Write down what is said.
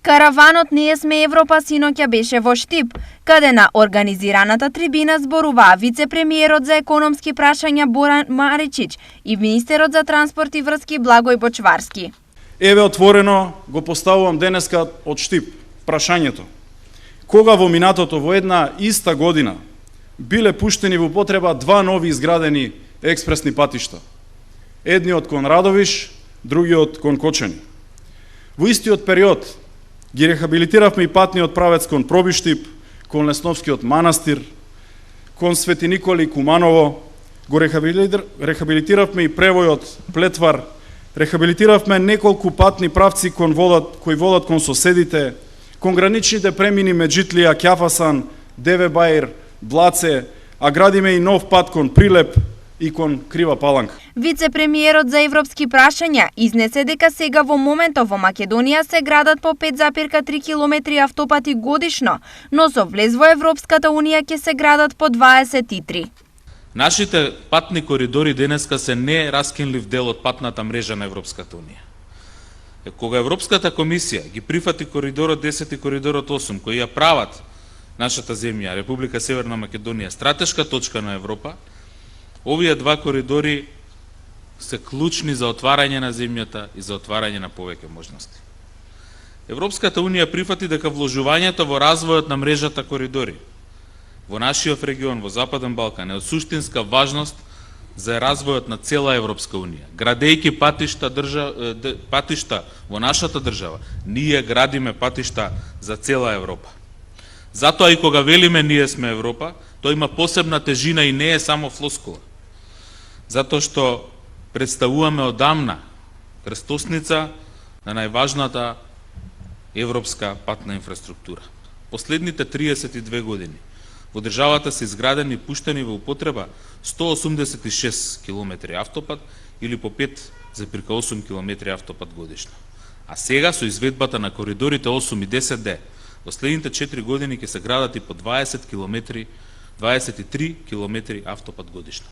Караванот "Ние сме Европа" синоќа беше во Штип, каде на организираната трибина зборуваа вице-премиерот за економски прашања Боран Маричич и министерот за транспорт и врски Благој Бочварски. Еве отворено го поставувам денеска од Штип прашањето. Кога во минатото во една иста година биле пуштени во употреба два нови изградени експресни патишта? Едниот кон Радовиш, другиот кон Кочани. Во истиот период ги рехабилитиравме и патниот правец кон Пробиштип, кон Лесновскиот манастир, кон Свети Николи Куманово, го рехабилитиравме и превојот Плетвар, рехабилитиравме неколку патни правци кои водат кон соседите, кон граничните премини Меджитлија, Ќафасан, Деве Баир, Блаце, а градиме и нов пат кон Прилеп и кон Крива Паланка. Вице-премиерот за европски прашања изнесе дека сега во моментов во Македонија се градат по 5,3 километри автопати годишно, но со влез во Европската Унија ќе се градат по 23. Нашите патни коридори денеска се не раскинлив дел од патната мрежа на Европската Унија. Кога Европската комисија ги прифати коридорот 10 и коридорот 8, кои ја прават нашата земја, Република Северна Македонија, стратешка точка на Европа, овие два коридори се клучни за отварање на земјата и за отварање на повеќе можности. Европската Унија прифати дека вложувањето во развојот на мрежата коридори во нашиот регион, во Западен Балкан, е од суштинска важност за развојот на цела Европска Унија. Градејќи патишта во нашата држава, ние градиме патишта за цела Европа. Затоа и кога велиме ние сме Европа, тоа има посебна тежина и не е само флоскула. Затоа што представуваме одамна крстосница на најважната европска патна инфраструктура. Последните 32 години во државата се изградени и пуштени во употреба 186 км автопат или по 5,8 км автопат годишно. А сега со изведбата на коридорите 8 и 10D, во следните 4 години ќе се градат и по 23 км автопат годишно.